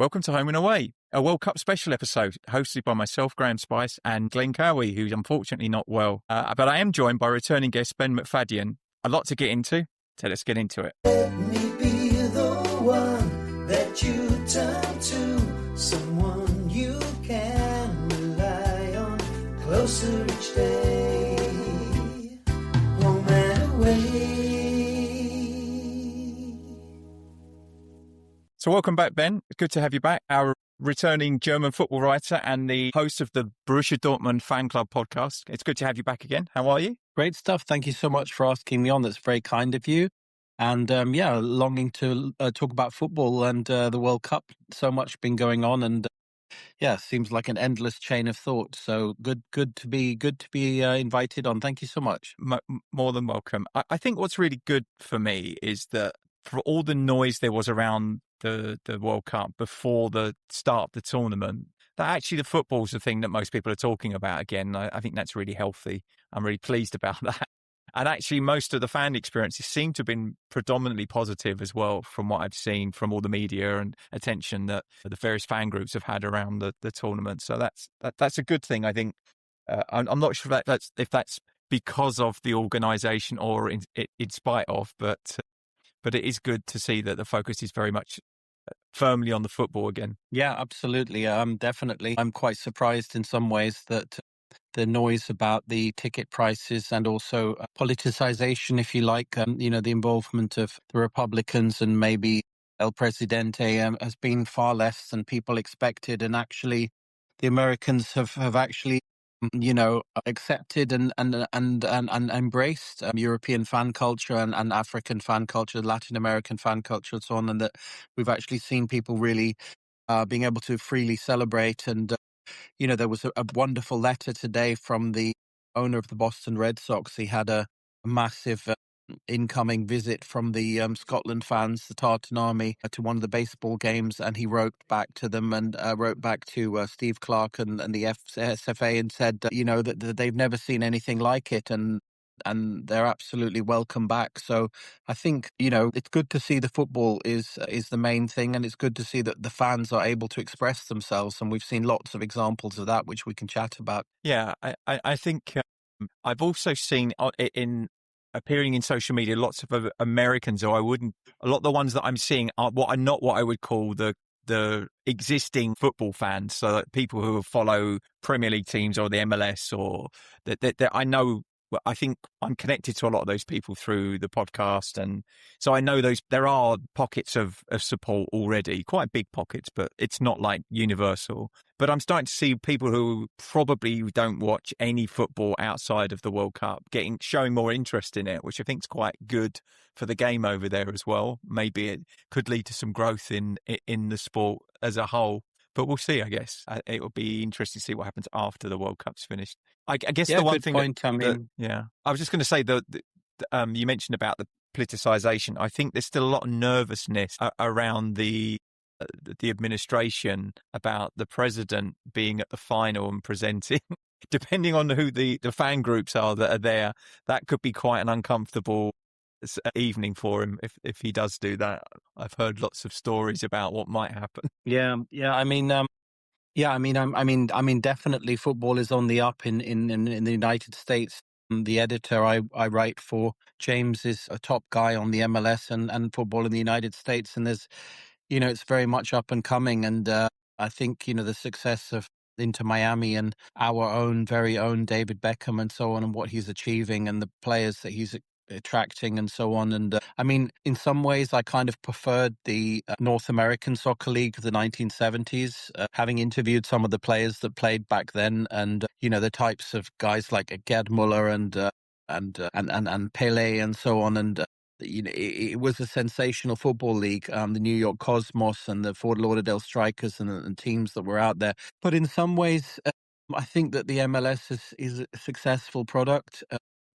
Welcome to Home and Away, a World Cup special episode hosted by myself, Graham Spice, and Glen, who's unfortunately not well. But I am joined by returning guest Ben McFadyean. A lot to get into, so let's get into it. Let me be the one that you turn to, someone you can rely on, closer each day, home and away. So welcome back, Ben. Good to have you back. Our returning German football writer and the host of the Borussia Dortmund fan club podcast. It's good to have you back again. How are you? Great stuff. Thank you so much for asking me on. That's very kind of you. And longing to talk about football and the World Cup. So much been going on, and seems like an endless chain of thought. So good to be invited on. Thank you so much. More than welcome. I think what's really good for me is that for all the noise there was around the World Cup before the start of the tournament, that actually the football's the thing that most people are talking about again. I think that's really healthy. I'm really pleased about that. And actually most of the fan experiences seem to have been predominantly positive as well, from what I've seen from all the media and attention that the various fan groups have had around the tournament. So that's a good thing, I think. I'm not sure if that's because of the organisation or in spite of, but it is good to see that the focus is very much firmly on the football again. Yeah, absolutely. Definitely. I'm quite surprised in some ways that the noise about the ticket prices and also politicization, if you like, the involvement of the Republicans and maybe El Presidente has been far less than people expected. And actually, the Americans have actually accepted and embraced European fan culture and African fan culture, Latin American fan culture, and so on, and that we've actually seen people really being able to freely celebrate. And there was a wonderful letter today from the owner of the Boston Red Sox. He had a massive incoming visit from the Scotland fans, the Tartan Army, to one of the baseball games, and he wrote back to them and wrote back to Steve Clark and the SFA and said, that they've never seen anything like it, and they're absolutely welcome back. So I think, it's good to see the football is the main thing, and it's good to see that the fans are able to express themselves, and we've seen lots of examples of that, which we can chat about. Yeah, I think I've also seen in appearing in social media, lots of Americans, or a lot of the ones that I'm seeing are not what I would call the existing football fans. So that people who follow Premier League teams or the MLS, or that I know. Well, I think I'm connected to a lot of those people through the podcast. And so I know there are pockets of support already, quite big pockets, but it's not like universal. But I'm starting to see people who probably don't watch any football outside of the World Cup showing more interest in it, which I think is quite good for the game over there as well. Maybe it could lead to some growth in the sport as a whole. But we'll see, I guess. It will be interesting to see what happens after the World Cup's finished. I guess the one thing point. I was just going to say that you mentioned about the politicization. I think there's still a lot of nervousness around the administration about the president being at the final and presenting. Depending on who the fan groups are that are there, that could be quite an uncomfortable evening for him if he does do that. I've heard lots of stories about what might happen. Definitely football is on the up in the United States. The editor I write for, James, is a top guy on the MLS and football in the United States, and there's it's very much up and coming. And I think the success of Inter Miami and our very own David Beckham and so on, and what he's achieving and the players that he's attracting and so on. And in some ways I kind of preferred the North American Soccer League of the 1970s, having interviewed some of the players that played back then, and the types of guys like Gerd Muller and Pele and so on. And it was a sensational football league, the New York Cosmos and the Fort Lauderdale Strikers and teams that were out there. But in some ways, I think that the MLS is a successful product.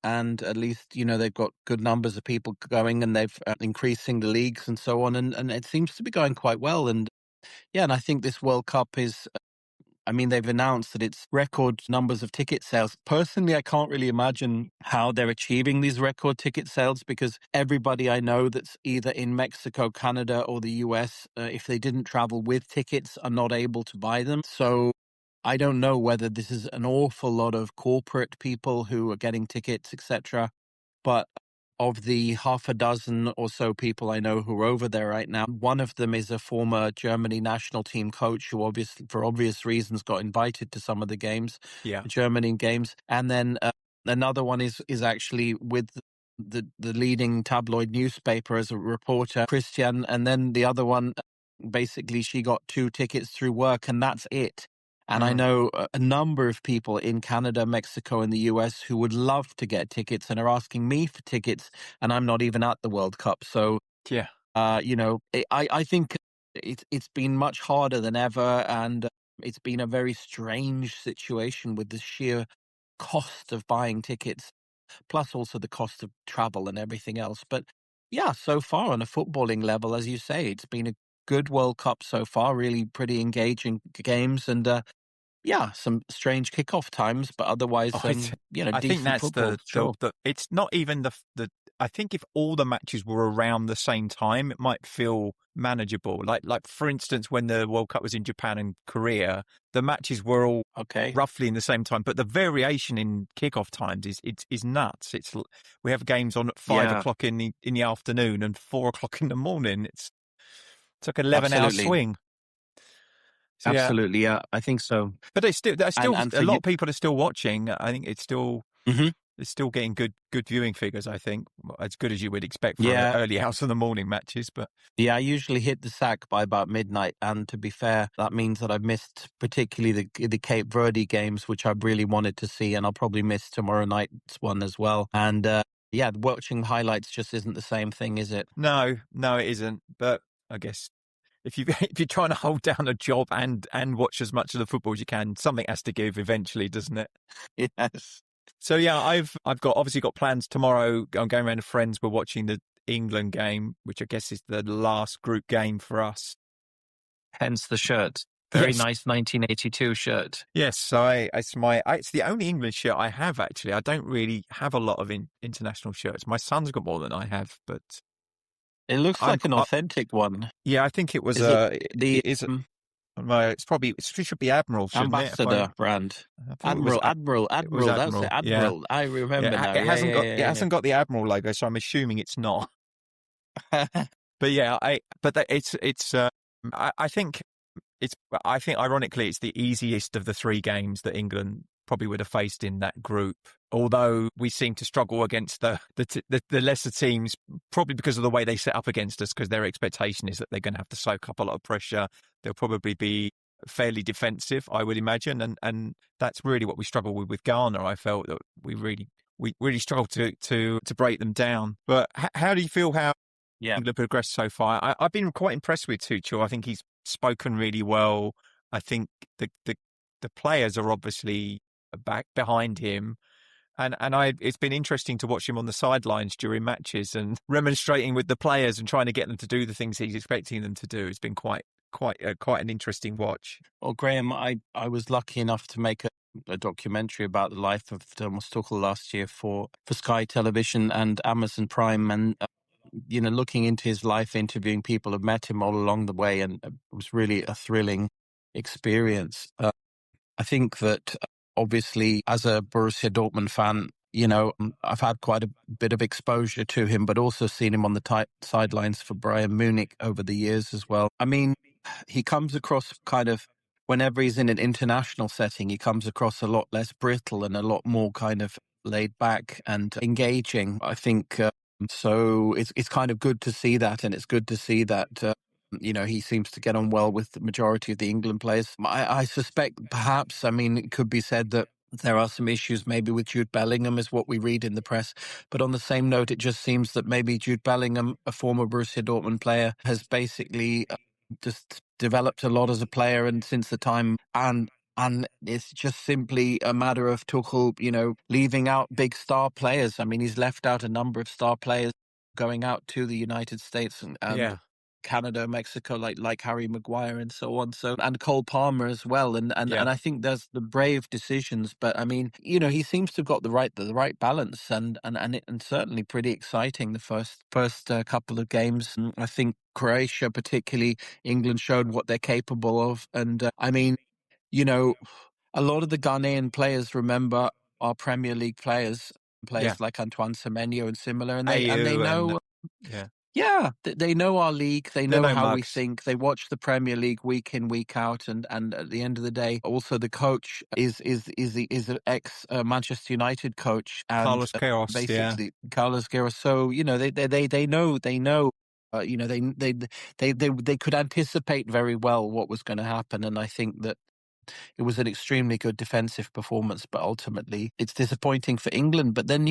And at least, they've got good numbers of people going, and they've increasing the leagues and so on. And it seems to be going quite well. And I think this World Cup is I mean, they've announced that it's record numbers of ticket sales. Personally, I can't really imagine how they're achieving these record ticket sales, because everybody I know that's either in Mexico, Canada, or the US, if they didn't travel with tickets, are not able to buy them. So I don't know whether this is an awful lot of corporate people who are getting tickets, etc. But of the half a dozen or so people I know who are over there right now, one of them is a former Germany national team coach who obviously, for obvious reasons, got invited to some of the games, Yeah. the Germany games. And then another one is actually with the leading tabloid newspaper as a reporter, Christian. And then the other one, basically, she got 2 tickets through work, and that's it. And I know a number of people in Canada, Mexico, and the US who would love to get tickets and are asking me for tickets, and I'm not even at the World Cup. So, Yeah. I think it's been much harder than ever, and it's been a very strange situation with the sheer cost of buying tickets, plus also the cost of travel and everything else. But yeah, so far on a footballing level, as you say, it's been a good World Cup so far, really pretty engaging games, and yeah, some strange kickoff times, but otherwise, Oh, I think decent that's football. Sure. it's not even the. I think if all the matches were around the same time, it might feel manageable. Like for instance, when the World Cup was in Japan and Korea, the matches were all Okay. roughly in the same time, but the variation in kickoff times is nuts. We have games on at 5 o'clock in the afternoon and 4 o'clock in the morning. It's like an 11-hour Absolutely. swing. So, yeah, Absolutely. Yeah, I think so. but there's still And a lot of people are still watching. I think it's still. Mhm. It's still getting good viewing figures, I think. As good as you would expect for Yeah. early hours of the morning matches. But Yeah, I usually hit the sack by about midnight. And to be fair, that means that I've missed particularly the Cape Verde games, which I really wanted to see. And I'll probably miss tomorrow night's one as well. And yeah, watching highlights just isn't the same thing, is it? no, it isn't. But I guess if you're trying to hold down a job and watch as much of the football as you can, something has to give eventually, doesn't it? Yes. So yeah, I've obviously got plans tomorrow. I'm going around with friends. We're watching the England game, which I guess is the last group game for us. Hence the shirt. Very Yes. nice 1982 shirt. Yes, it's the only English shirt I have actually. I don't really have a lot of international shirts. My son's got more than I have, but It looks I'm like an authentic one. yeah, I think it was Is it the it is it should be Admiral, shouldn't it? ambassador brand? I thought it was Admiral. it was That's it. Yeah. Admiral. I remember now. It hasn't Yeah. hasn't got the Admiral logo, so I'm assuming it's not. But yeah, I think ironically it's the easiest of the 3 games that England probably would have faced in that group. Although we seem to struggle against the lesser teams, probably because of the way they set up against us, because their expectation is that they're going to have to soak up a lot of pressure. They'll probably be fairly defensive, I would imagine, and that's really what we struggle with Ghana. I felt that we really struggled to break them down. But how do you feel how England progressed so far? I've been quite impressed with Tuchel. I think he's spoken really well. I think the players are obviously back behind him. And it's been interesting to watch him on the sidelines during matches and remonstrating with the players and trying to get them to do the things he's expecting them to do. It's been quite an interesting watch. Well, Graham, I was lucky enough to make a documentary about the life of Thomas Tuchel last year for Sky Television and Amazon Prime, and looking into his life, interviewing people who've met him all along the way, and it was really a thrilling experience. I think that obviously, as a Borussia Dortmund fan, I've had quite a bit of exposure to him, but also seen him on the sidelines for Bayern Munich over the years as well. I mean, he comes across kind of, whenever he's in an international setting, he comes across a lot less brittle and a lot more kind of laid back and engaging, I think. So it's kind of good to see that, and it's good to see that he seems to get on well with the majority of the England players. I suspect perhaps, it could be said that there are some issues maybe with Jude Bellingham, is what we read in the press. But on the same note, it just seems that maybe Jude Bellingham, a former Borussia Dortmund player, has basically just developed a lot as a player, and since the time, and it's just simply a matter of Tuchel, leaving out big star players. He's left out a number of star players going out to the United States and Canada, Mexico, like Harry Maguire and so on. So, and Cole Palmer as well. And I think there's the brave decisions, but I mean, he seems to have got the right balance, and certainly pretty exciting the first couple of games. I think Croatia, particularly England, showed what they're capable of. And I mean, a lot of the Ghanaian players remember our Premier League players like Antoine Semenyo and similar, and they know. Yeah, they know our league. They know how we think. They watch the Premier League week in, week out, and at the end of the day, also the coach is an ex Manchester United coach, and Carlos Queiroz, basically Carlos Queiroz. So they know. They could anticipate very well what was going to happen, and I think that it was an extremely good defensive performance, but ultimately it's disappointing for England. But then,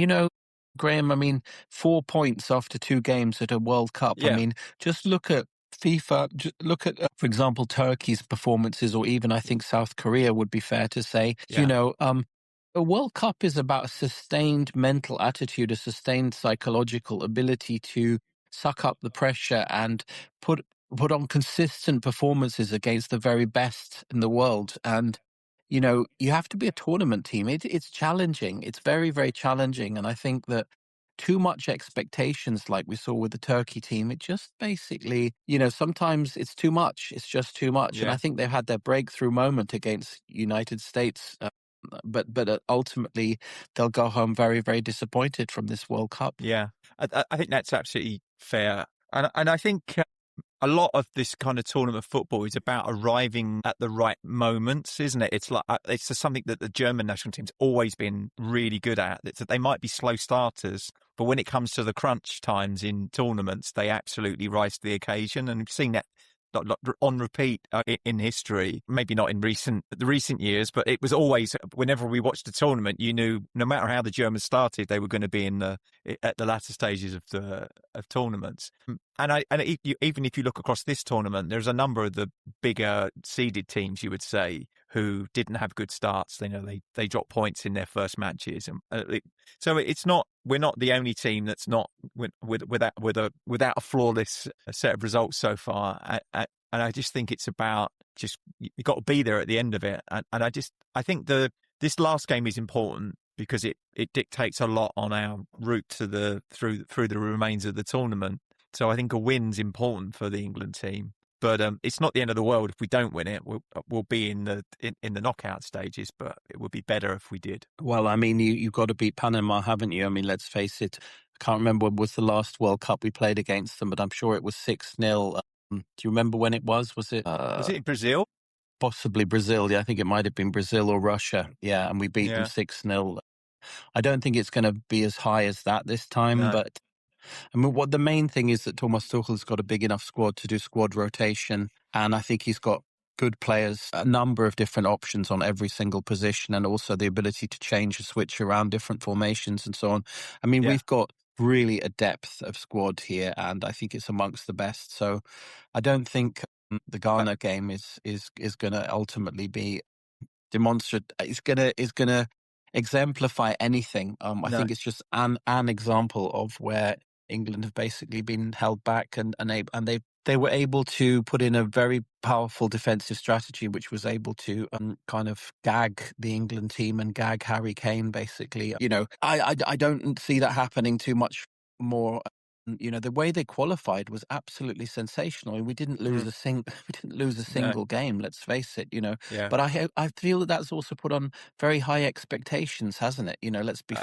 Graeme, I mean, 4 points after 2 games at a World Cup. Yeah. I mean, just look at FIFA, look at, for example, Turkey's performances, or even I think South Korea would be fair to say. Yeah. A World Cup is about a sustained mental attitude, a sustained psychological ability to suck up the pressure and put on consistent performances against the very best in the world. And, you have to be a tournament team. It's challenging. It's very, very challenging. And I think that too much expectations, like we saw with the Turkey team, it just basically, sometimes it's too much. It's just too much. And I think they've had their breakthrough moment against United States. But ultimately, they'll go home very, very disappointed from this World Cup. Yeah, I think that's absolutely fair. And I think a lot of this kind of tournament football is about arriving at the right moments, isn't it? It's like it's just something that the German national team's always been really good at. It's that they might be slow starters, but when it comes to the crunch times in tournaments, they absolutely rise to the occasion. And we've seen that on repeat in history, maybe not in the recent years, but it was always, whenever we watched the tournament, you knew no matter how the Germans started, they were going to be at the latter stages of tournaments. And even if you look across this tournament, there's a number of the bigger seeded teams, you would say, who didn't have good starts. They dropped points in their first matches, and so we're not the only team that's not without a flawless set of results so far. And I just think it's about you've got to be there at the end of it. And I think this last game is important because it dictates a lot on our route through the remains of the tournament. So I think a win's important for the England team. But it's not the end of the world if we don't win it. We'll be in the knockout stages, but it would be better if we did. Well, I mean, you've got to beat Panama, haven't you? I mean, let's face it. I can't remember when was the last World Cup we played against them, but I'm sure it was 6-0. Do you remember when it was? Was it in Brazil? Possibly Brazil. Yeah, I think it might have been Brazil or Russia. Yeah, and we beat them 6-0. I don't think it's going to be as high as that this time, but I mean, what the main thing is that Thomas Tuchel's got a big enough squad to do squad rotation, and I think he's got good players, a number of different options on every single position, and also the ability to change and switch around different formations and so on. I mean, we've got really a depth of squad here, and I think it's amongst the best. So I don't think the Ghana game is going to ultimately be demonstrative. It's going to exemplify anything. I think it's just an example of where England have basically been held back, and they were able to put in a very powerful defensive strategy, which was able to kind of gag the England team and gag Harry Kane. Basically, I don't see that happening too much more. The way they qualified was absolutely sensational. We didn't lose a single game. Let's face it. But I feel that that's also put on very high expectations, hasn't it? Let's be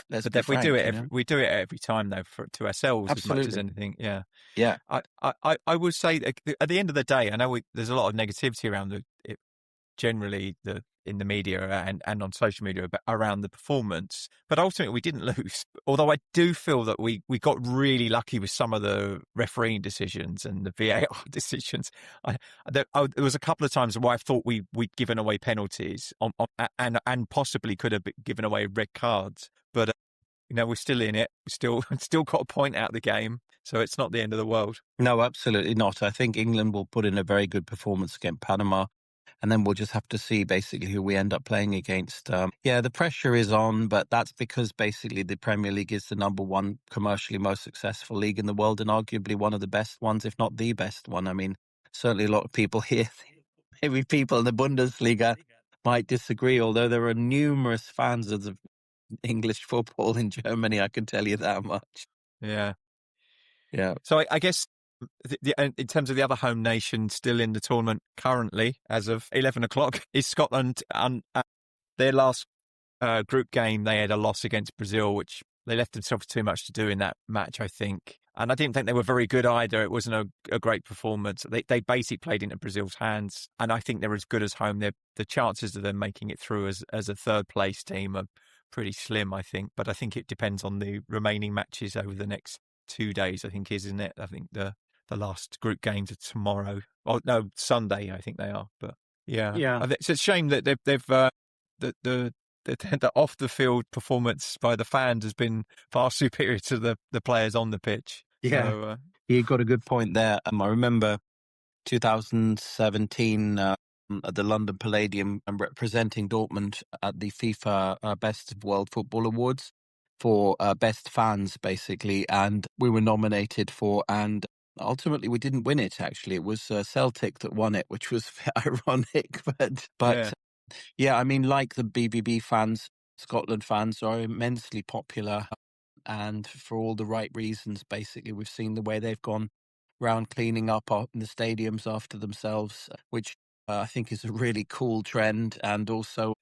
frank. We do it every time though, to ourselves absolutely. As much as anything. Yeah. I would say that at the end of the day, I know there's a lot of negativity around it generally in the media and on social media around the performance, but ultimately we didn't lose. Although I do feel that we got really lucky with some of the refereeing decisions and the VAR decisions. There was a couple of times where I thought we'd given away penalties and possibly could have given away red cards, but we're still in it. We still got a point out of the game, so it's not the end of the world. No, absolutely not. I think England will put in a very good performance against Panama. and then we'll just have to see basically who we end up playing against. Yeah, the pressure is on, but that's because basically the Premier League is the number one commercially most successful league in the world, and arguably one of the best ones, if not the best one. I mean, certainly a lot of people here, maybe people in the Bundesliga might disagree, although there are numerous fans of the English football in Germany, I can tell you that much. Yeah. Yeah. So I guess in terms of the other home nation still in the tournament currently, as of 11 o'clock, is Scotland. Their last group game, they had a loss against Brazil, which they left themselves too much to do in that match, I think. And I didn't think they were very good either. It wasn't a great performance. They basically played into Brazil's hands, and I think they're as good as home. The chances of them making it through as a third place team are pretty slim, I think. But I think it depends on the remaining matches over the next 2 days, I think, isn't it? I think the last group games are tomorrow. Oh no, Sunday, I think they are. But yeah. It's a shame that they've the off the field performance by the fans has been far superior to the players on the pitch. Yeah, So, you got a good point there. I remember 2017 at the London Palladium, and representing Dortmund at the FIFA Best of World Football Awards for best fans, basically, and we were nominated for, and ultimately we didn't win it. Actually, it was Celtic that won it, which was ironic, but yeah, I mean, like the BBB fans, Scotland fans are immensely popular, and for all the right reasons. Basically, we've seen the way they've gone round cleaning up in the stadiums after themselves, which I think is a really cool trend. And also,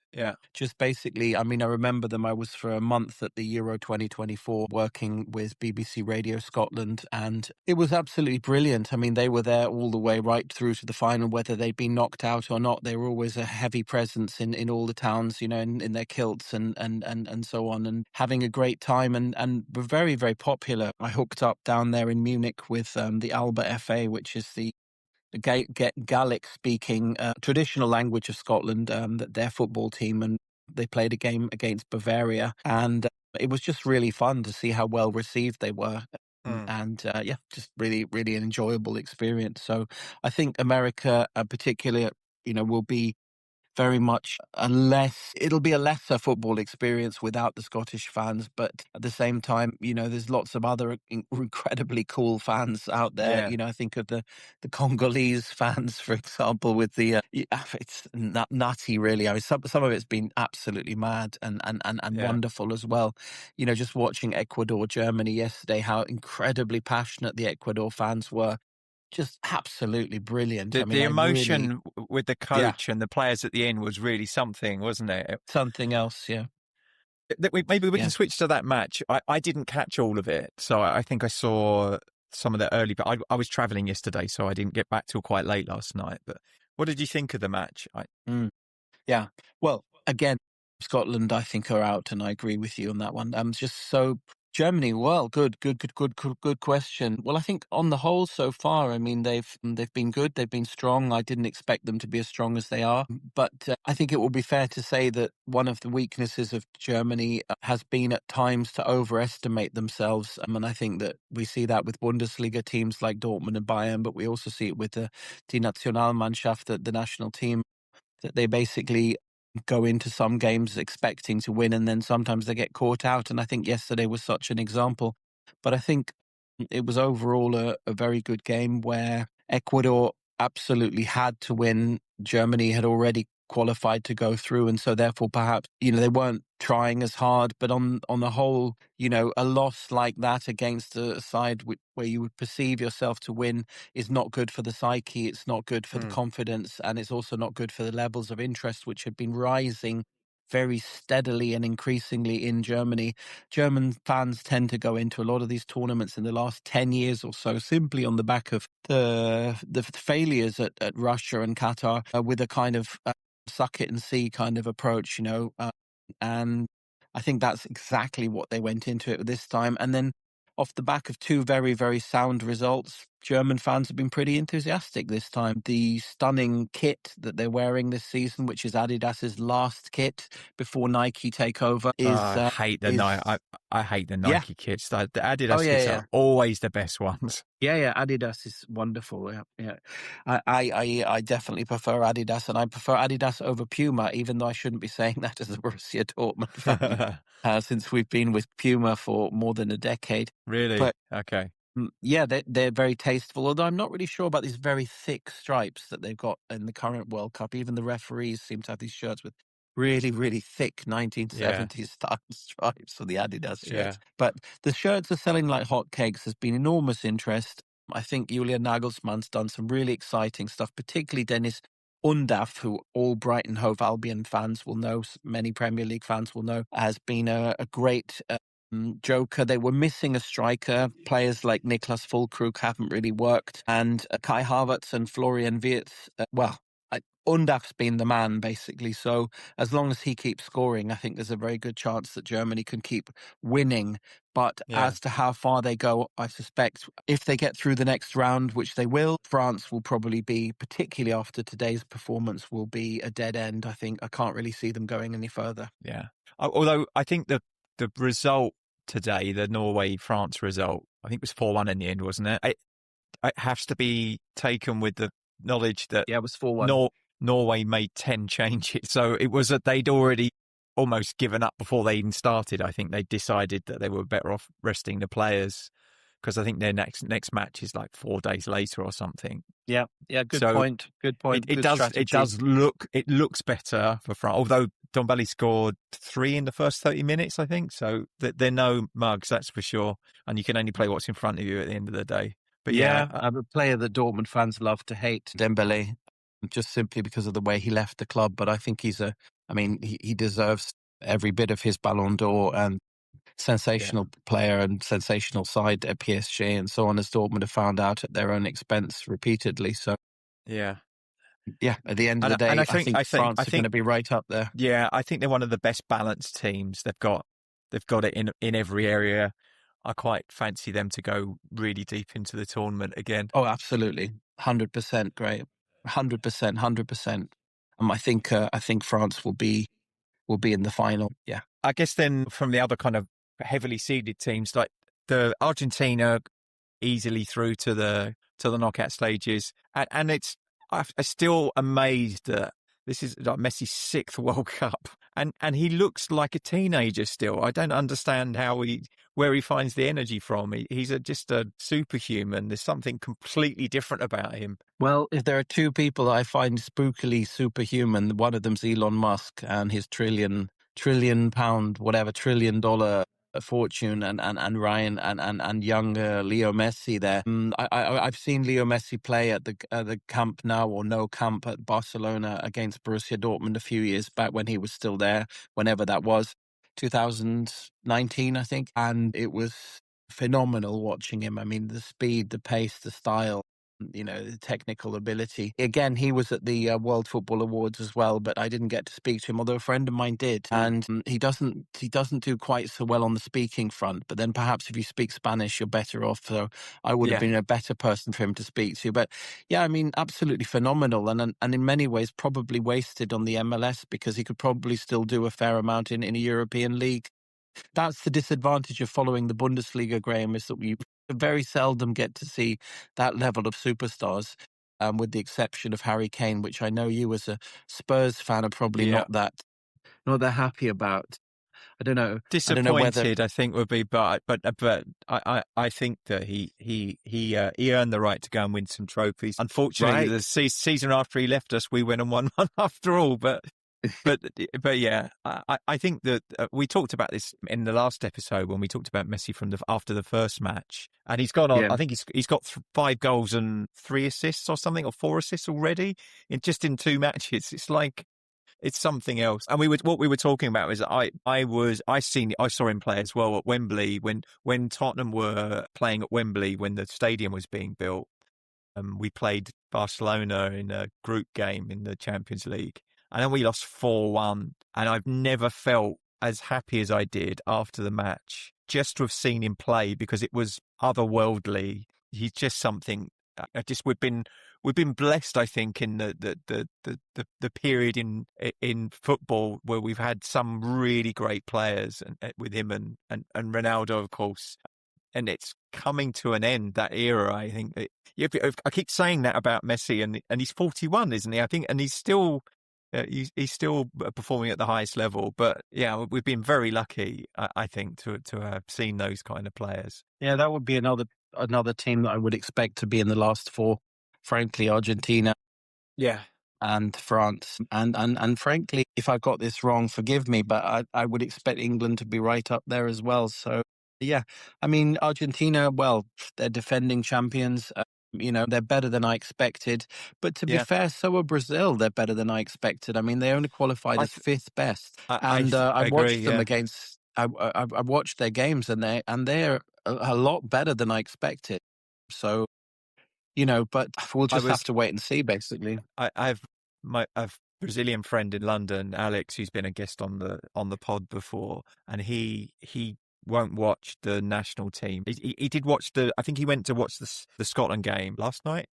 just basically, I mean, I remember them. I was for a month at the Euro 2024 working with BBC Radio Scotland, and it was absolutely brilliant. I mean, they were there all the way right through to the final, whether they'd been knocked out or not. They were always a heavy presence in all the towns, you know, in their kilts and so on, and having a great time, and were very, very popular. I hooked up down there in Munich with the Alba FA, which is the Gaelic-speaking traditional language of Scotland, that their football team, and they played a game against Bavaria, and it was just really fun to see how well received they were, and just really, really an enjoyable experience. So I think America, particularly, you know, will be very much it'll be a lesser football experience without the Scottish fans, but at the same time, you know, there's lots of other incredibly cool fans out there. You know, I think of the Congolese fans, for example, with the it's nutty, really. I mean, some of it's been absolutely mad and wonderful as well. You know, just watching Ecuador, Germany yesterday, how incredibly passionate the Ecuador fans were. Just absolutely brilliant. I mean, the emotion with the coach and the players at the end was really something, wasn't it? Something else, yeah. Maybe we can switch to that match. I didn't catch all of it, so I think I saw some of the early. But I was travelling yesterday, so I didn't get back till quite late last night. But what did you think of the match? Yeah, well, again, Scotland, I think, are out, and I agree with you on that one. Just so Germany, well, good question. Well, I think on the whole, so far, I mean, they've been good, they've been strong. I didn't expect them to be as strong as they are, but I think it will be fair to say that one of the weaknesses of Germany has been at times to overestimate themselves. And I think that we see that with Bundesliga teams like Dortmund and Bayern, but we also see it with the Nationalmannschaft, the national team, that they basically go into some games expecting to win, and then sometimes they get caught out. And I think yesterday was such an example. But I think it was overall a very good game where Ecuador absolutely had to win. Germany had already qualified to go through, and so therefore perhaps, you know, they weren't trying as hard. But on the whole, you know, a loss like that against a side where you would perceive yourself to win is not good for the psyche, it's not good for the confidence, and it's also not good for the levels of interest which had been rising very steadily and increasingly in Germany. German fans tend to go into a lot of these tournaments in the last 10 years or so simply on the back of the failures at Russia and Qatar, with a kind of suck it and see kind of approach, you know, and I think that's exactly what they went into it this time. And then off the back of two very, very sound results, German fans have been pretty enthusiastic this time. The stunning kit that they're wearing this season, which is Adidas's last kit before Nike take over, I hate the is I hate the yeah. Nike kits. The Oh Adidas yeah, kits yeah. are always the best ones. Yeah, Adidas is wonderful. Yeah. I definitely prefer Adidas, and I prefer Adidas over Puma, even though I shouldn't be saying that as a Borussia Dortmund fan, since we've been with Puma for more than a decade. Really? But Okay. yeah, they're very tasteful. Although I'm not really sure about these very thick stripes that they've got in the current World Cup. Even the referees seem to have these shirts with really, really thick Yeah. 1970s style stripes for the Adidas Yeah. shirts. But the shirts are selling like hotcakes. There's been enormous interest. I think Julian Nagelsmann's done some really exciting stuff, particularly Dennis Undav, who all Brighton Hove Albion fans will know, many Premier League fans will know, has been a great joker. They were missing a striker. Players like Niklas Füllkrug haven't really worked. And Kai Havertz and Florian Wirtz, Undaf's been the man, basically. So as long as he keeps scoring, I think there's a very good chance that Germany can keep winning. But Yeah. as to how far they go, I suspect if they get through the next round, which they will, France will probably be, particularly after today's performance, will be a dead end. I think I can't really see them going any further. Yeah. Although I think the result today, the Norway-France result, I think it was 4-1 in the end, wasn't it? It has to be taken with the knowledge that Yeah, it was 4-1. Norway made 10 changes. So it was that they'd already almost given up before they even started. I think they decided that they were better off resting the players because I think their next match is like 4 days later or something. Yeah, good So point. Good point. It Good does. strategy. It looks better for France. Although Dombelli scored 3 in the first 30 minutes, I think. So they're no mugs, that's for sure. And you can only play what's in front of you at the end of the day. But I'm a player that Dortmund fans love to hate, Dembele, just simply because of the way he left the club. But I think he deserves every bit of his Ballon d'Or and sensational player and sensational side at PSG and so on, as Dortmund have found out at their own expense repeatedly. So yeah. at the end of the day, I think France are going to be right up there. Yeah, I think they're one of the best balanced teams. They've got it in every area. I quite fancy them to go really deep into the tournament again. Oh, absolutely, 100%, great, 100%. I think France will be in the final. Yeah, I guess then from the other kind of heavily seeded teams, like the Argentina easily through to the knockout stages, and I'm still amazed that this is like Messi's 6th World Cup, and he looks like a teenager still. I don't understand where he finds the energy from. He's just a superhuman. There's something completely different about him. Well, if there are two people that I find spookily superhuman, one of them's Elon Musk and his trillion pound, whatever, $1 trillion fortune, and Ryan and young Leo Messi there. I've seen Leo Messi play at the Camp Nou or No Camp at Barcelona against Borussia Dortmund a few years back when he was still there, whenever that was, 2019, I think. And it was phenomenal watching him. I mean, the speed, the pace, the style, the technical ability. Again, he was at the World Football Awards as well, but I didn't get to speak to him, although a friend of mine did. And he doesn't do quite so well on the speaking front, but then perhaps if you speak Spanish, you're better off. So I would have been a better person for him to speak to. But yeah, I mean, absolutely phenomenal. And in many ways, probably wasted on the MLS because he could probably still do a fair amount in a European league. That's the disadvantage of following the Bundesliga, Graeme, is that you very seldom get to see that level of superstars, with the exception of Harry Kane, which I know you as a Spurs fan are probably not that happy about. I don't know. Disappointed, I think would be, but I think that he earned the right to go and win some trophies. Unfortunately, the season after he left us, we went and won one after all, but yeah, I think that we talked about this in the last episode when we talked about Messi after the first match, and he's gone on. I think he's got 5 goals and 3 assists or something, or 4 assists already in 2 matches. It's like it's something else. And what we were talking about is I saw him play as well at Wembley when Tottenham were playing at Wembley when the stadium was being built. We played Barcelona in a group game in the Champions League. And then we lost 4-1, and I've never felt as happy as I did after the match, just to have seen him play, because it was otherworldly. he's just something. Just we've been blessed, I think, in the period in football where we've had some really great players, and with him and Ronaldo, of course. And it's coming to an end, that era. I think I keep saying that about Messi, and he's 41, isn't he? I think, and he's still performing at the highest level. But yeah, we've been very lucky, I think, to have seen those kind of players. Yeah, that would be another team that I would expect to be in the last four. Frankly, Argentina. Yeah. And France. And frankly, if I got this wrong, forgive me, but I would expect England to be right up there as well. So, yeah, I mean, Argentina, well, they're defending champions. They're better than I expected. But to be fair, so are Brazil. They're better than I expected. I mean, they only qualified as fifth best. I agree, watched them against. I watched their games, and they're a lot better than I expected. So, but we'll just have to wait and see, basically. I have a Brazilian friend in London, Alex, who's been a guest on the pod before, and he won't watch the national team. He did watch I think he went to watch the Scotland game last night,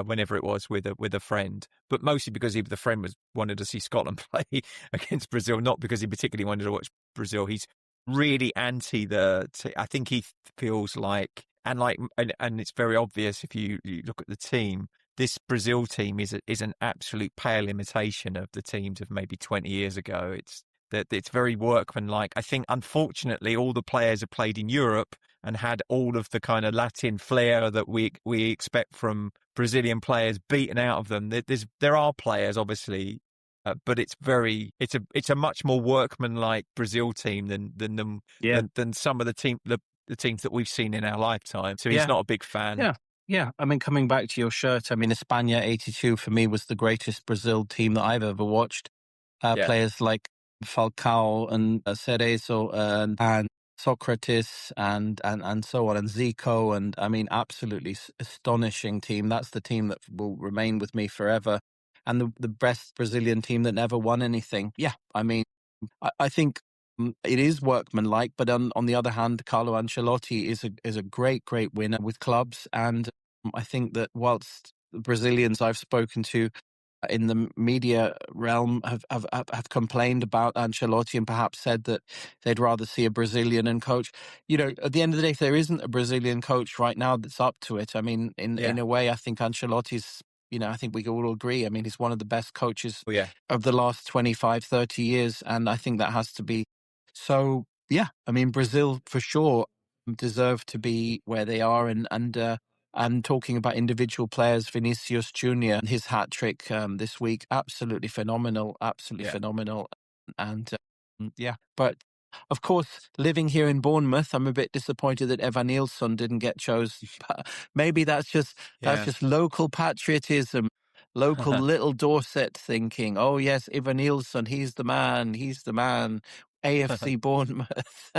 whenever it was, with a friend, but mostly because the friend wanted to see Scotland play against Brazil, not because he particularly wanted to watch Brazil. He's really anti I think he feels like, and it's very obvious if you look at the team. This Brazil team is an absolute pale imitation of the teams of maybe 20 years ago. It's very workmanlike. I think, unfortunately, all the players have played in Europe and had all of the kind of Latin flair that we expect from Brazilian players beaten out of them. There are players, obviously, but it's a much more workmanlike Brazil team than some of the teams that we've seen in our lifetime. So he's not a big fan. Yeah. Yeah, I mean, coming back to your shirt, I mean, España '82 for me was the greatest Brazil team that I've ever watched. Players like Falcao and Cerezo and Socrates and so on, and Zico, and I mean, absolutely astonishing team. That's the team that will remain with me forever, and the best Brazilian team that never won anything. Yeah, I mean, I think it is workmanlike, but on the other hand, Carlo Ancelotti is a great winner with clubs, and I think that whilst the Brazilians I've spoken to in the media realm have complained about Ancelotti and perhaps said that they'd rather see a Brazilian and coach. At the end of the day, if there isn't a Brazilian coach right now that's up to it, I mean, in a way, I think Ancelotti's, I think we can all agree. I mean, he's one of the best coaches of the last 25, 30 years. And I think that has to be. So, yeah, I mean, Brazil for sure deserve to be where they are. And talking about individual players, Vinicius Jr, and his hat trick this week, absolutely phenomenal, phenomenal. And but of course, living here in Bournemouth, I'm a bit disappointed that Evanilson didn't get chosen. But maybe that's just local patriotism, local little Dorset thinking. Oh yes, Evanilson, he's the man. AFC Bournemouth.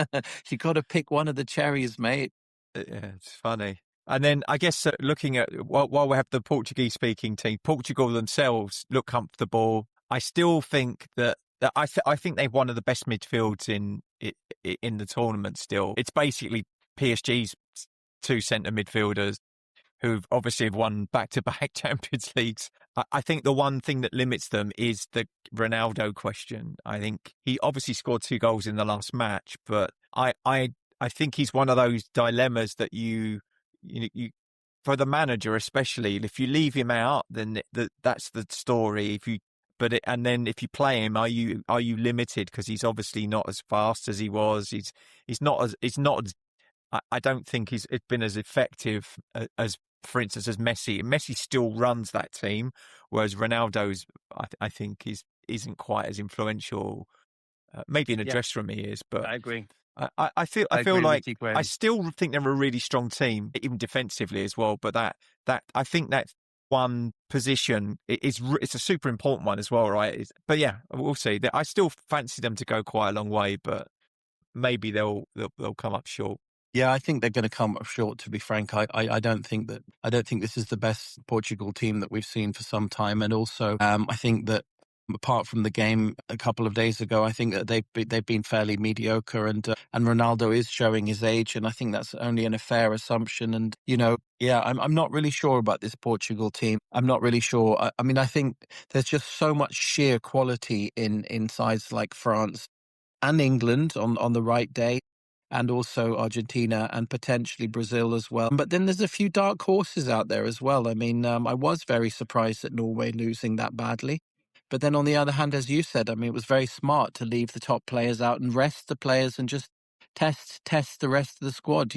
You got to pick one of the cherries, mate. Yeah, it's funny. And then I guess looking at while we have the Portuguese-speaking team, Portugal themselves look comfortable. I still think that I think they've one of the best midfields in the tournament. Still, it's basically PSG's two centre midfielders who obviously have won back-to-back Champions Leagues. I think the one thing that limits them is the Ronaldo question. I think he obviously scored 2 goals in the last match, but I think he's one of those dilemmas that you for the manager especially, if you leave him out, then that's the story. And then if you play him, are you limited because he's obviously not as fast as he was. He's not as I don't think it's been as effective as, for instance, as Messi. Messi still runs that team, whereas Ronaldo's I think isn't quite as influential. Maybe in a dressing room he is, but I agree. I feel like I still think they're a really strong team, even defensively as well. But that I think that one position it's a super important one as well, right? But yeah, we'll see. I still fancy them to go quite a long way, but maybe they'll come up short. Yeah, I think they're going to come up short. To be frank, I don't think this is the best Portugal team that we've seen for some time, and also I think that apart from the game a couple of days ago, I think that they've been fairly mediocre, and Ronaldo is showing his age, and I think that's only a fair assumption. And yeah, I'm not really sure about this Portugal team. I'm not really sure. I mean, I think there's just so much sheer quality in sides like France and England on the right day, and also Argentina and potentially Brazil as well. But then there's a few dark horses out there as well. I mean, I was very surprised at Norway losing that badly. But then on the other hand, as you said, I mean, it was very smart to leave the top players out and rest the players and just test the rest of the squad,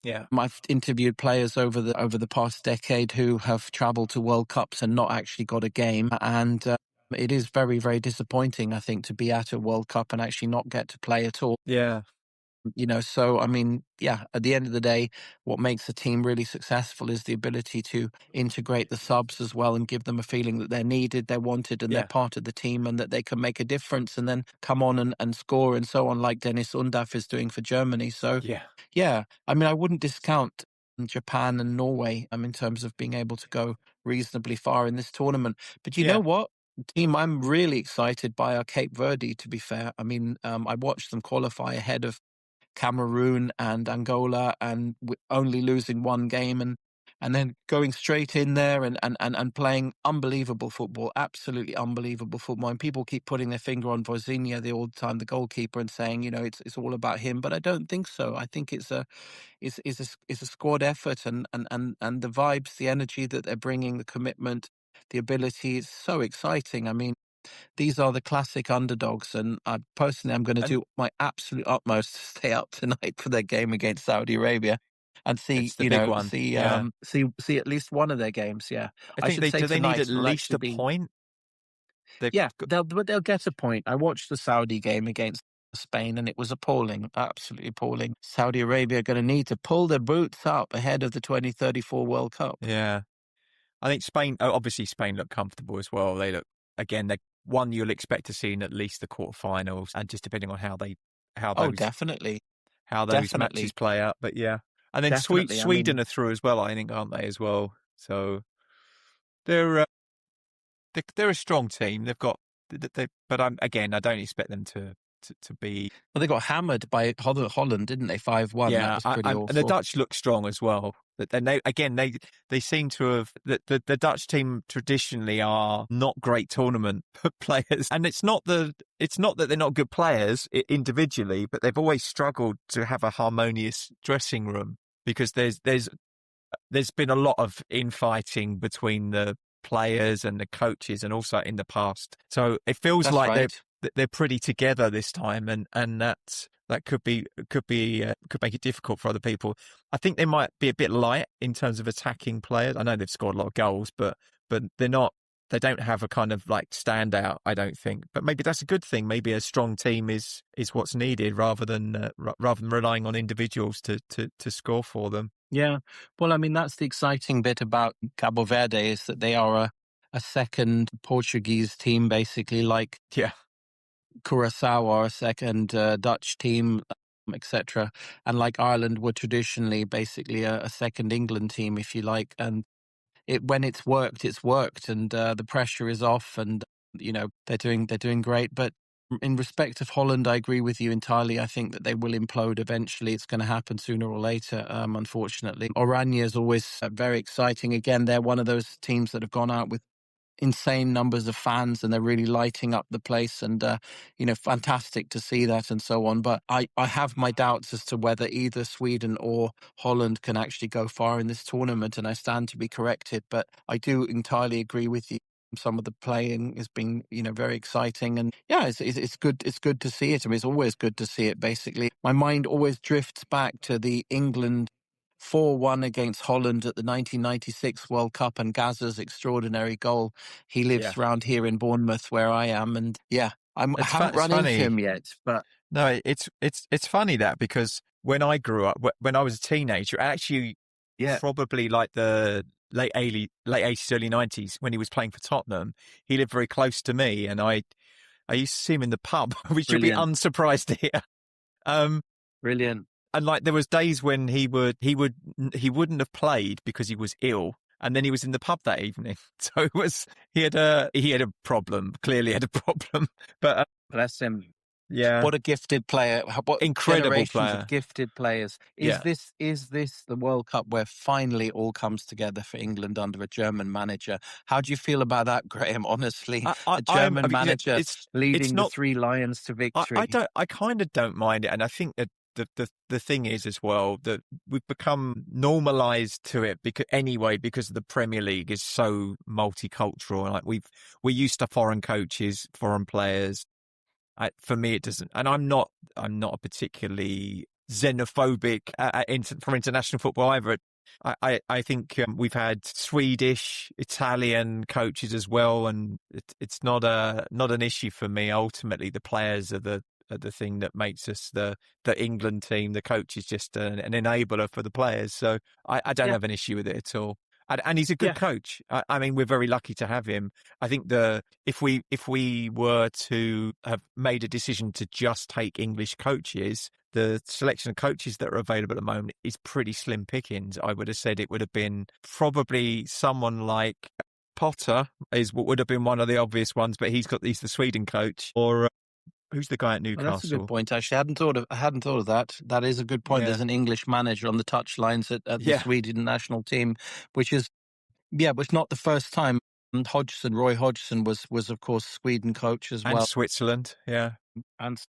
Yeah. I've interviewed players over the past decade who have traveled to World Cups and not actually got a game. And it is very, very disappointing, I think, to be at a World Cup and actually not get to play at all. Yeah. So, I mean, yeah, at the end of the day, what makes a team really successful is the ability to integrate the subs as well and give them a feeling that they're needed, they're wanted, and Yeah. they're part of the team, and that they can make a difference and then come on and score and so on, like Dennis Undav is doing for Germany. So, yeah, I mean, I wouldn't discount Japan and Norway in terms of being able to go reasonably far in this tournament. But you know what? Team, I'm really excited by our Cape Verde, to be fair. I mean, I watched them qualify ahead of Cameroon and Angola, and only losing one game, and then going straight in there and playing unbelievable football, absolutely unbelievable football. And people keep putting their finger on Vozinha the time, the goalkeeper, and saying, it's all about him. But I don't think so. I think it's a squad effort, and the vibes, the energy that they're bringing, the commitment, the ability. It's so exciting. I mean, these are the classic underdogs, and personally, I'm going to do my absolute utmost to stay up tonight for their game against Saudi Arabia and see, It's the big one. see at least one of their games. Yeah, I think they need at least a point. They'll get a point. I watched the Saudi game against Spain, and it was appalling, absolutely appalling. Saudi Arabia are going to need to pull their boots up ahead of the 2034 World Cup. Yeah, I think Spain. Obviously, Spain look comfortable as well. They look they're one you'll expect to see in at least the quarterfinals, and just depending on how those matches play out. But yeah, and then Sweden are through as well, I think, aren't they as well? So they're a strong team. They've got but I don't expect them to be. Well, they got hammered by Holland, didn't they? 5-1. Yeah, that was pretty awful. And the Dutch look strong as well. And they seem to have the Dutch team traditionally are not great tournament players, and it's not that they're not good players individually, but they've always struggled to have a harmonious dressing room because there's been a lot of infighting between the players and the coaches, and also in the past. So it feels they're pretty together this time, and that could make it difficult for other people. I think they might be a bit light in terms of attacking players. I know they've scored a lot of goals, but they're not. They don't have a kind of like standout, I don't think. But maybe that's a good thing. Maybe a strong team is what's needed rather than relying on individuals to score for them. Yeah, well, I mean, that's the exciting bit about Cabo Verde, is that they are a second Portuguese team, basically, like Curaçao are a second Dutch team, etc. And like Ireland were traditionally basically a second England team, if you like. And when it's worked, and the pressure is off, and they're doing great. But in respect of Holland, I agree with you entirely. I think that they will implode eventually. It's going to happen sooner or later, unfortunately. Oranje is always very exciting. Again, they're one of those teams that have gone out with insane numbers of fans, and they're really lighting up the place, and fantastic to see that, and so on. But I have my doubts as to whether either Sweden or Holland can actually go far in this tournament, and I stand to be corrected. But I do entirely agree with you. Some of the playing has been, very exciting, and yeah, it's good. It's good to see it. I mean, it's always good to see it. Basically, my mind always drifts back to the England 4-1 against Holland at the 1996 World Cup, and Gazza's extraordinary goal. He lives around here in Bournemouth, where I am, and I haven't run into him yet. But no, it's funny that, because when I grew up, when I was a teenager, actually, probably like the late 80s, early 90s, when he was playing for Tottenham, he lived very close to me, and I used to see him in the pub, which you'd be unsurprised to hear. Brilliant. And like there was days when he wouldn't have played because he was ill, and then he was in the pub that evening. So he had a problem. Clearly had a problem, but Bless him. yeah, What a gifted player! What incredible generations player. of gifted players! Is this the World Cup where finally all comes together for England under a German manager? How do you feel about that, Graham? Honestly, a German manager leading it's not, the Three Lions to victory. I kind of don't mind it, and I think that the thing is as well that we've become normalized to it because the Premier League is so multicultural. Like we're used to foreign coaches, foreign players. For me, it doesn't, and I'm not a particularly xenophobic for international football either. I think we've had Swedish, Italian coaches as well, and it's not an issue for me. Ultimately, the players are the thing that makes us the England team. The coach is just an enabler for the players, so I don't have an issue with it at all. And he's a good coach. I mean, we're very lucky to have him. I think if we were to have made a decision to just take English coaches, the selection of coaches that are available at the moment is pretty slim pickings. I would have said it would have been probably someone like Potter is what would have been one of the obvious ones, but he's the Sweden coach, or who's the guy at Newcastle? Well, that's a good point. Actually, I hadn't thought of that. That is a good point. Yeah. There's an English manager on the touchlines at the Sweden national team, which is not the first time. Roy Hodgson was of course Sweden coach as well, and Switzerland, and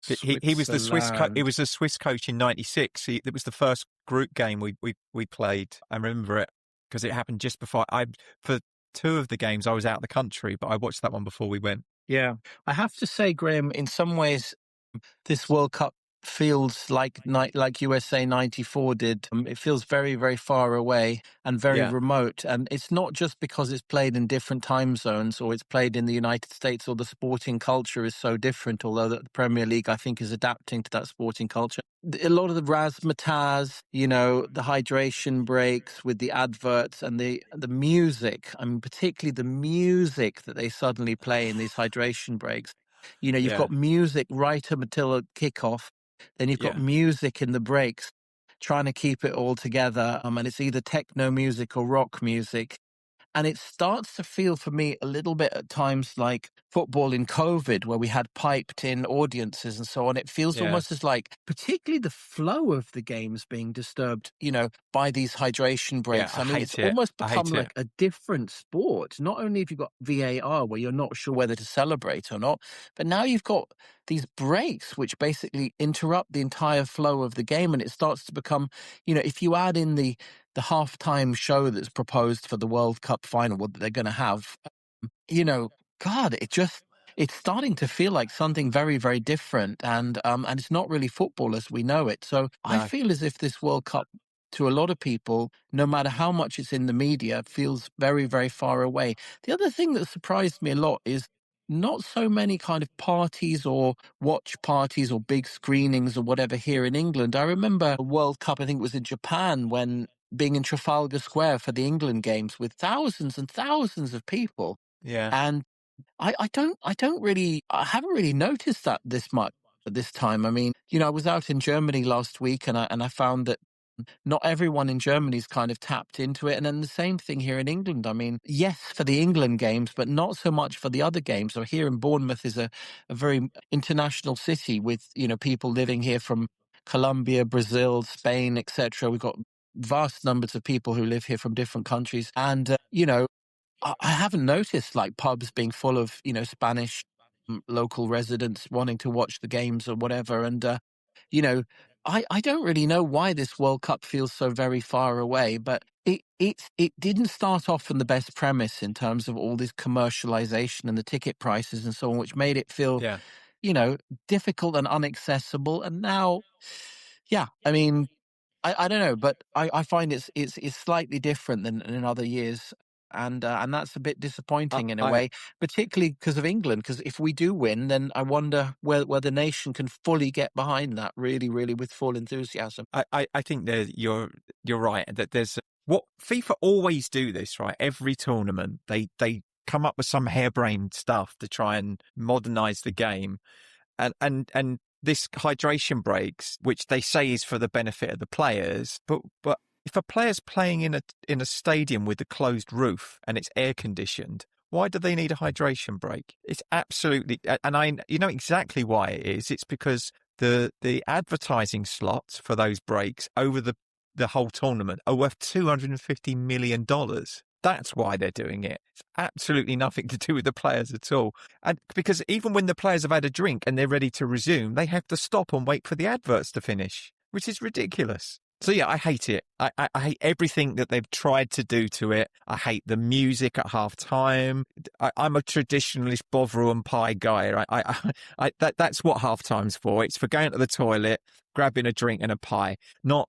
he was the Swiss he was the Swiss coach in '96. It was the first group game we played. I remember it because it happened just before for two of the games I was out of the country, but I watched that one before we went. Yeah, I have to say, Graham, in some ways, this World Cup feels like USA '94 did. It feels very, very far away and very remote. And it's not just because it's played in different time zones or it's played in the United States or the sporting culture is so different, although the Premier League, I think, is adapting to that sporting culture. A lot of the razzmatazz, the hydration breaks with the adverts and the music, I mean, particularly the music that they suddenly play in these hydration breaks. You've got music right up until a kickoff. Then you've got music in the breaks, trying to keep it all together. And it's either techno music or rock music. And it starts to feel for me a little bit at times like football in COVID, where we had piped in audiences and so on. It feels almost as like, particularly the flow of the games being disturbed, by these hydration breaks. I mean, it's almost become like a different sport. Not only have you got VAR, where you're not sure whether to celebrate or not, but now you've got these breaks, which basically interrupt the entire flow of the game. And it starts to become, if you add in the halftime show that's proposed for the World Cup final, what they're going to have, God, it's starting to feel like something very, very different. And it's not really football as we know it. So I feel as if this World Cup, to a lot of people, no matter how much it's in the media, feels very, very far away. The other thing that surprised me a lot is not so many kind of parties or watch parties or big screenings or whatever here in England. I remember a World Cup, I think it was in Japan, when being in Trafalgar Square for the England games with thousands and thousands of people. Yeah. And I haven't really noticed that this much at this time. I mean, I was out in Germany last week and I found that not everyone in Germany's kind of tapped into it. And then the same thing here in England. I mean, yes, for the England games, but not so much for the other games. So here in Bournemouth is a very international city with, people living here from Colombia, Brazil, Spain, etc. We've got vast numbers of people who live here from different countries. And, I haven't noticed like pubs being full of, Spanish local residents wanting to watch the games or whatever. And, I don't really know why this World Cup feels so very far away, but it didn't start off from the best premise in terms of all this commercialization and the ticket prices and so on, which made it feel, difficult and inaccessible. And now, I mean, I don't know, but I find it's slightly different than in other years. And that's a bit disappointing in a way, particularly because of England. Because if we do win, then I wonder where the nation can fully get behind that, really, really with full enthusiasm. I think that you're right. That there's what FIFA always do this, right? Every tournament, they come up with some harebrained stuff to try and modernize the game, and this hydration breaks, which they say is for the benefit of the players, but if a player's playing in a stadium with a closed roof and it's air conditioned, why do they need a hydration break? It's absolutely, and you know exactly why it is. It's because the advertising slots for those breaks over the whole tournament are worth $250 million. That's why they're doing it. It's absolutely nothing to do with the players at all. And because even when the players have had a drink and they're ready to resume, they have to stop and wait for the adverts to finish, which is ridiculous. So yeah, I hate it. I hate everything that they've tried to do to it. I hate the music at half time. I'm a traditionalist Bovril and pie guy. That's what half time's for. It's for going to the toilet, grabbing a drink and a pie. Not.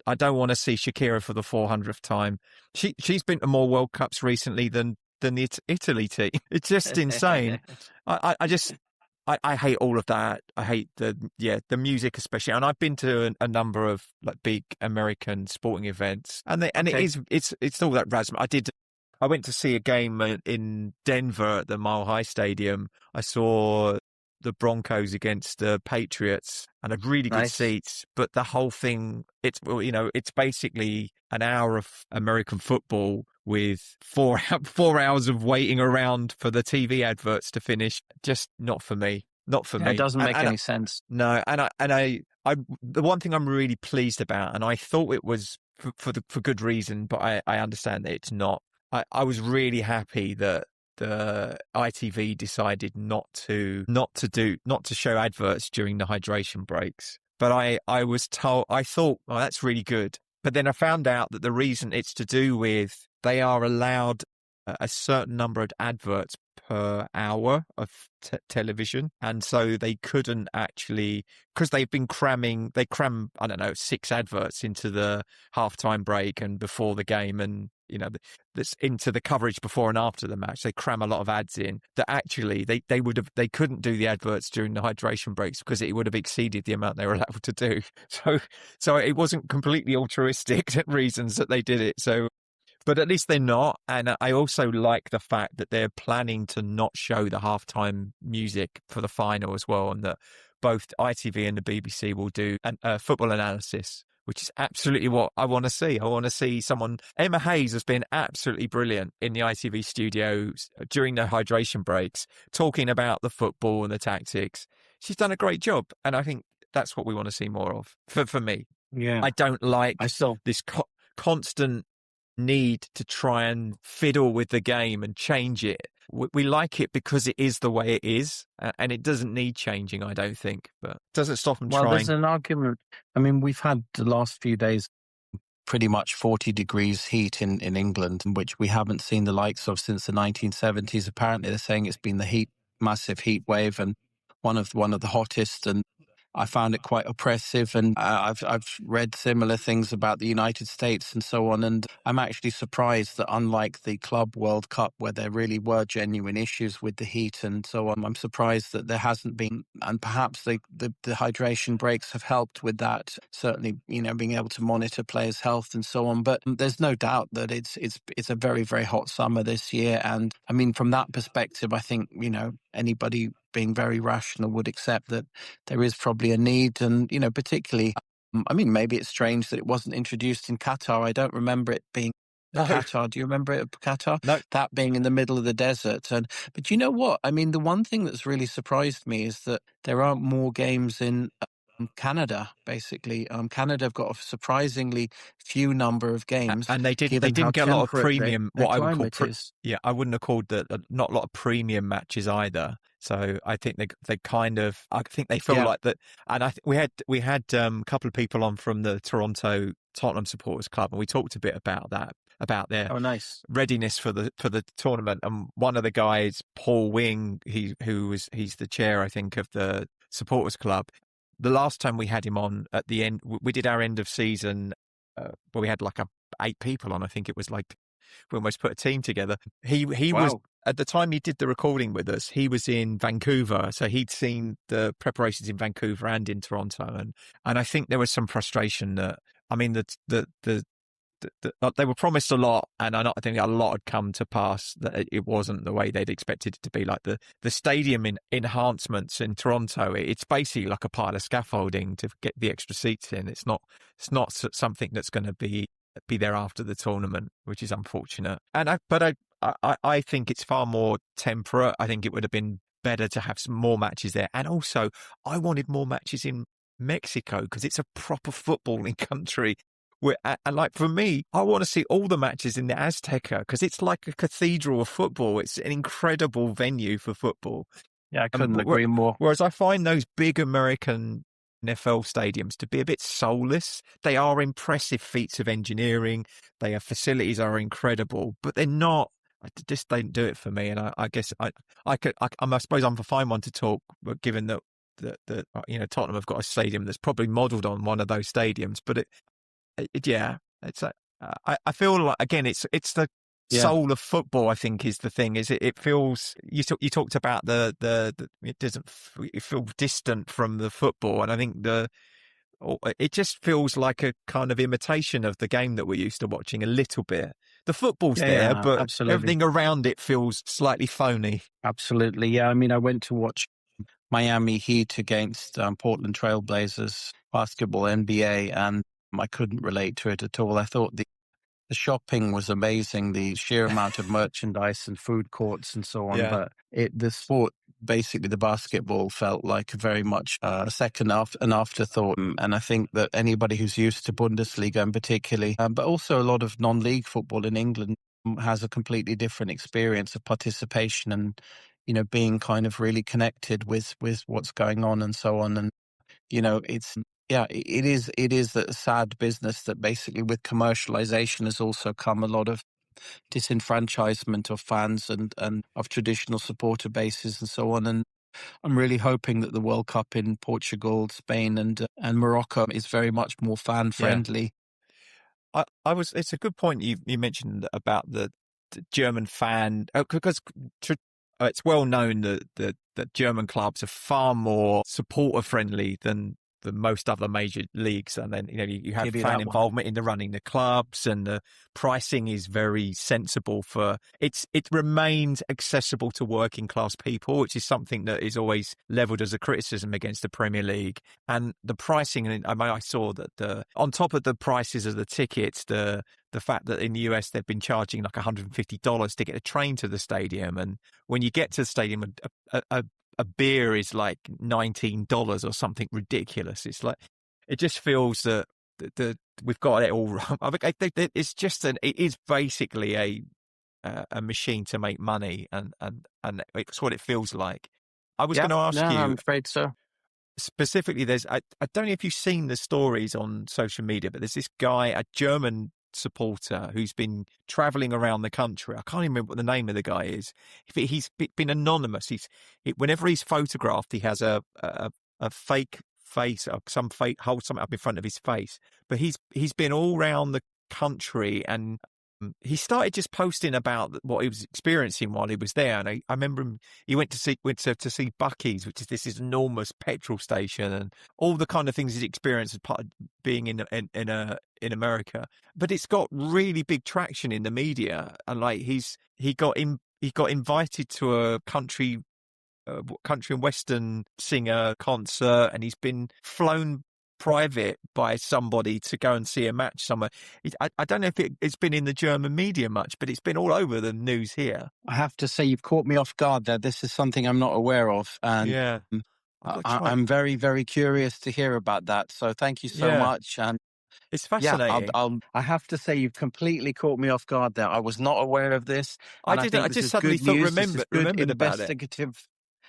I don't want to see Shakira for the 400th time. She's been to more World Cups recently than the Italy team. It's just insane. I hate all of that. I hate the music especially. And I've been to a number of like big American sporting events, and it's all that razzmatazz. I went to see a game in Denver at the Mile High Stadium. I saw the Broncos against the Patriots, and had really good seats. But the whole thing, it's basically an hour of American football with 4 hours of waiting around for the TV adverts to finish. Just not for me. Not for me. It doesn't make any sense. No, and the one thing I'm really pleased about, and I thought it was for good reason, but I understand that it's not. I was really happy that the ITV decided not to show adverts during the hydration breaks. But I thought, well, that's really good. But then I found out that the reason it's to do with they are allowed a certain number of adverts per hour of television, and so they couldn't actually, because they cram, I don't know, 6 adverts into the halftime break and before the game, and that's into the coverage before and after the match. They cram a lot of ads in that actually they couldn't do the adverts during the hydration breaks because it would have exceeded the amount they were allowed to do. So it wasn't completely altruistic reasons that they did it. So, but at least they're not. And I also like the fact that they're planning to not show the halftime music for the final as well, and that both ITV and the BBC will do football analysis, which is absolutely what I want to see. I want to see someone. Emma Hayes has been absolutely brilliant in the ITV studios during the hydration breaks, talking about the football and the tactics. She's done a great job, and I think that's what we want to see more of. For me, yeah, I don't like this constant need to try and fiddle with the game and change it. We like it because it is the way it is, and it doesn't need changing, I don't think, but it doesn't stop them trying. Well, there's an argument. I mean, we've had the last few days pretty much 40 degrees heat in England, which we haven't seen the likes of since the 1970s. Apparently, they're saying it's been the massive heat wave, and one of the hottest, and I found it quite oppressive, and I've read similar things about the United States and so on, and I'm actually surprised that unlike the Club World Cup, where there really were genuine issues with the heat and so on, I'm surprised that there hasn't been, and perhaps the hydration breaks have helped with that, certainly, being able to monitor players' health and so on, but there's no doubt that it's a very, very hot summer this year, and I mean, from that perspective, I think, anybody being very rational would accept that there is probably a need, and particularly, I mean, maybe it's strange that it wasn't introduced in Qatar. I don't remember it being Qatar. Do you remember it, Qatar? No. That being in the middle of the desert. But you know what? I mean, the one thing that's really surprised me is that there aren't more games in Canada. Basically, Canada have got a surprisingly few number of games, and they didn't get a lot of premium. What I would call I wouldn't have called not a lot of premium matches either. So I think they kind of, I think they feel like that. And I think we had a couple of people on from the Toronto Tottenham Supporters Club, and we talked a bit about that, about their readiness for the tournament. And one of the guys, Paul Wing, he's the chair, I think, of the Supporters Club. The last time we had him on at the end, we did our end of season, where we had like 8 people on. I think it was like we almost put a team together. He was, at the time he did the recording with us, he was in Vancouver, so he'd seen the preparations in Vancouver and in Toronto, and I think there was some frustration that, I mean, they were promised a lot, and I think a lot had come to pass, that it wasn't the way they'd expected it to be. Like the stadium enhancements in Toronto, it's basically like a pile of scaffolding to get the extra seats in. It's not something that's going to be be there after the tournament, which is unfortunate. I think it's far more temperate. I think it would have been better to have some more matches there. And also, I wanted more matches in Mexico because it's a proper footballing country. And like for me, I want to see all the matches in the Azteca because it's like a cathedral of football. It's an incredible venue for football. Yeah, I couldn't agree more. Whereas I find those big American NFL stadiums to be a bit soulless. They are impressive feats of engineering. Their facilities are incredible, but they're not. Just don't do it for me. And I guess I suppose I'm a fine one to talk, but given that Tottenham have got a stadium that's probably modelled on one of those stadiums, but I feel like again it's the soul of football. I think is the thing. Is it feels you talked about it doesn't feel distant from the football, and I think it just feels like a kind of imitation of the game that we're used to watching a little bit. The football's there, but absolutely. Everything around it feels slightly phony. Absolutely, yeah. I mean, I went to watch Miami Heat against Portland Trailblazers basketball NBA, and I couldn't relate to it at all. I thought the shopping was amazing, the sheer amount of merchandise and food courts and so on. Yeah. But the sport, basically the basketball, felt like very much an afterthought. And I think that anybody who's used to Bundesliga and particularly, but also a lot of non-league football in England has a completely different experience of participation and, being kind of really connected with what's going on and so on. And, it is a sad business that basically with commercialization has also come a lot of disenfranchisement of fans and of traditional supporter bases and so on. And I'm really hoping that the World Cup in Portugal, Spain and Morocco is very much more fan friendly. Yeah. It's a good point you mentioned about the German fan, because it's well known that German clubs are far more supporter friendly than most other major leagues, and then you have fan involvement in the running the clubs, and the pricing is very sensible it remains accessible to working class people, which is something that is always leveled as a criticism against the Premier League. And the pricing, I saw that on top of the prices of the tickets, the fact that in the US they've been charging like $150 to get a train to the stadium, and when you get to the stadium, a beer is like $19 or something ridiculous. It's like, it just feels that we've got it all wrong. It is basically a machine to make money, and it's what it feels like. I was going to ask you. I'm afraid so. Specifically, I don't know if you've seen the stories on social media, but there's this guy, a German supporter, who's been traveling around the country. I can't even remember what the name of the guy is. He's been anonymous. Whenever he's photographed, he has a fake face, or some fake hold something up in front of his face. But he's been all around the country, and he started just posting about what he was experiencing while he was there. And I remember he went to see Buc-ee's, which is this enormous petrol station, and all the kind of things he's experienced as part of being in America. But it's got really big traction in the media, and like he got invited to a country and western singer concert, and he's been flown private by somebody to go and see a match somewhere. I don't know if it's been in the German media much, but it's been all over the news here. I have to say, you've caught me off guard there. This is something I'm not aware of, and I'm very, very curious to hear about that. So thank you so much. And it's fascinating. I have to say, you've completely caught me off guard there. I was not aware of this. I just suddenly remembered about investigative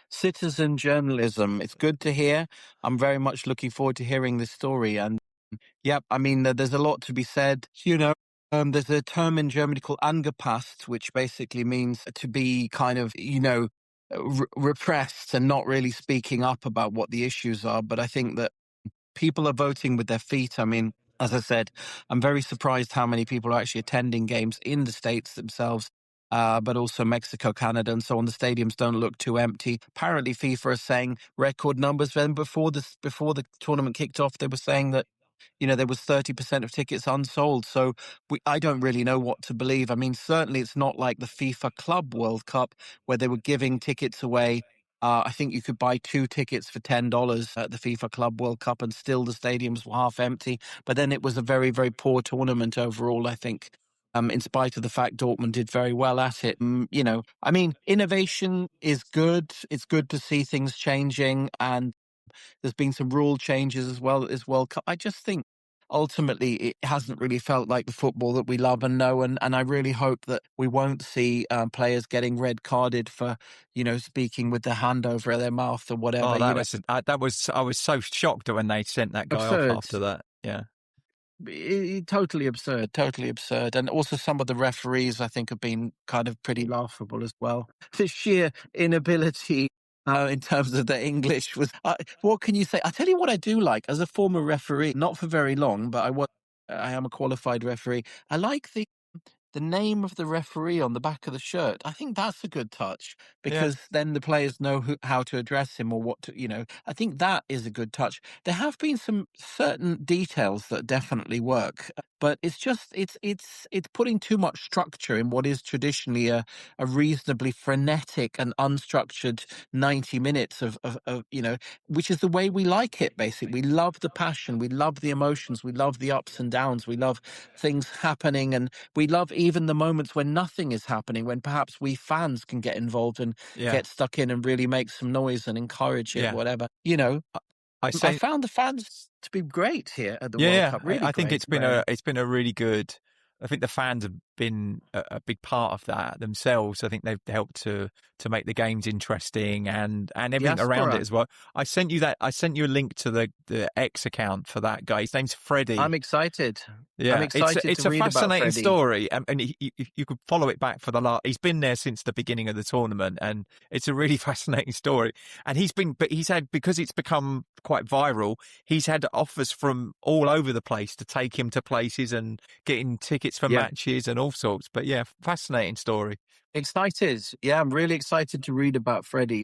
citizen journalism. It's good to hear. I'm very much looking forward to hearing this story. And I mean, there's a lot to be said. There's a term in Germany called angepasst, which basically means to be kind of, repressed and not really speaking up about what the issues are. But I think that people are voting with their feet. I mean, as I said, I'm very surprised how many people are actually attending games in the States themselves. But also Mexico, Canada, and so on. The stadiums don't look too empty. Apparently, FIFA is saying record numbers. Then before the tournament kicked off, they were saying that there was 30% of tickets unsold. So I don't really know what to believe. I mean, certainly it's not like the FIFA Club World Cup where they were giving tickets away I think you could buy 2 tickets for $10 at the FIFA Club World Cup, and still the stadiums were half empty. But then it was a very, very poor tournament overall, I think. In spite of the fact Dortmund did very well at it. I mean, innovation is good. It's good to see things changing, and there's been some rule changes as well at this World Cup. I just think ultimately it hasn't really felt like the football that we love and know. And I really hope that we won't see players getting red carded for, speaking with their hand over their mouth or whatever. Oh, I was so shocked when they sent that guy off Absurd. after that. Yeah. Totally absurd, totally absurd. And also some of the referees, I think, have been kind of pretty laughable as well. The sheer inability in terms of the English was, what can you say? I tell you what I do like as a former referee, not for very long, but I am a qualified referee. I like the name of the referee on the back of the shirt. I think that's a good touch, Yeah. because then the players know how to address him or what to. I think that is a good touch. There have been some certain details that definitely work, but it's just it's putting too much structure in what is traditionally a reasonably frenetic and unstructured 90 minutes of which is the way we like it. Basically, we love the passion, we love the emotions, we love the ups and downs, we love things happening, and we love even the moments when nothing is happening, when perhaps we fans can get involved and Yeah. get stuck in and really make some noise and encourage it, Yeah. whatever. I I say, found the fans to be great here at the yeah, World yeah. Cup. Really I think great, it's been Graham. a really good. I think the fans have been a big part of that themselves. I think they've helped to make the games interesting and everything around it Diaspora. as well. I sent you a link to the X account for that guy. His name's Freddie. I'm excited. I'm Yeah, excited to it's a read about fascinating Freddie. story, and you could follow it back for the last. He's been there since the beginning of the tournament, and it's a really fascinating story. And he's had, because it's become quite viral. He's had offers from all over the place to take him to places and getting tickets for Yeah. matches and all sorts. But yeah, fascinating story. Excited. Yeah, I'm really excited to read about Freddie.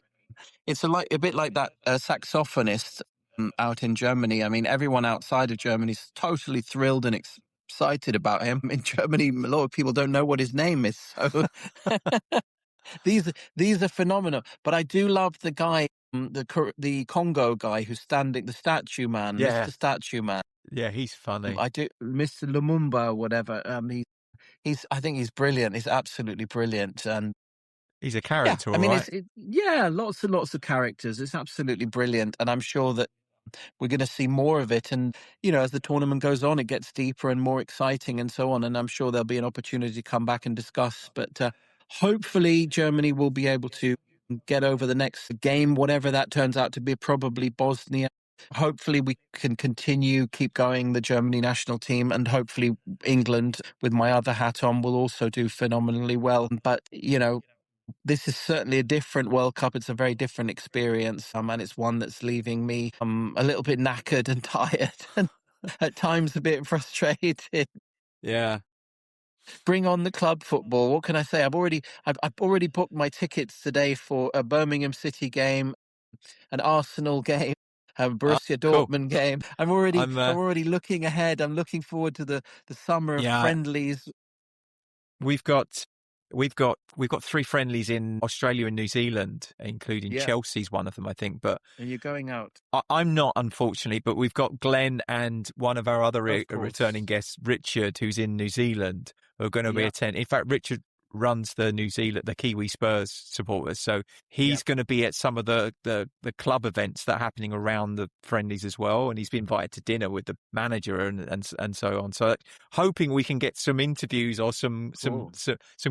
It's a bit like that saxophonist out in Germany. I mean, everyone outside of Germany is totally thrilled and excited about him. In Germany, a lot of people don't know what his name is. So these are phenomenal. But I do love the guy, the Congo guy who's standing, the statue man, Yeah, Mr. Statue Man. yeah, he's funny. I do, Mr. Lumumba or whatever. I think he's brilliant. He's absolutely brilliant. And He's a yeah, character, I all mean, right. yeah, lots and lots of characters. It's absolutely brilliant, and I'm sure that we're going to see more of it. And as the tournament goes on, it gets deeper and more exciting, and so on. And I'm sure there'll be an opportunity to come back and discuss. But hopefully, Germany will be able to get over the next game, whatever that turns out to be. Probably Bosnia. Hopefully, we can keep going, the Germany national team, and hopefully England, with my other hat on, will also do phenomenally well. But this is certainly a different World Cup. It's a very different experience, and it's one that's leaving me a little bit knackered and tired, and at times a bit frustrated. Yeah. Bring on the club football. What can I say? I've already booked my tickets today for a Birmingham City game, an Arsenal game, a Borussia Cool. Dortmund game. I'm I'm already looking ahead. I'm looking forward to the summer of yeah. friendlies. We've got three friendlies in Australia and New Zealand, including Yeah, Chelsea's one of them, I think. But and you're going out, I'm not, unfortunately. But we've got Glen and one of our other of returning course. guests, Richard, who's in New Zealand, who are going to be Yeah, attending. In fact, Richard runs the Kiwi Spurs supporters, so yeah. he's going to be at some of the club events that are happening around the friendlies as well, and he's been invited to dinner with the manager and so on. So hoping we can get some interviews or some Cool.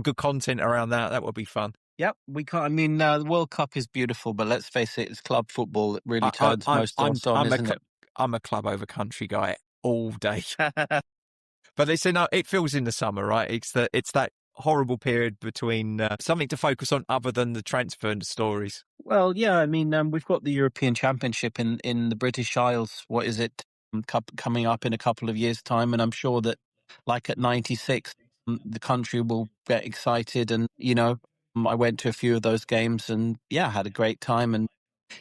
good content around that. That would be fun. Yep, we can't. I mean, the World Cup is beautiful, but let's face it, it's club football that really turns most of us on, isn't it? I'm a club over country guy all day. But they say no, it feels in the summer, right? It's that horrible period between something to focus on other than the transfer stories. Well, yeah, I mean, we've got the European Championship in the British Isles. What is it? Coming up in a couple of years' time, and I'm sure that, like at 96, the country will get excited. And I went to a few of those games, and yeah, had a great time. And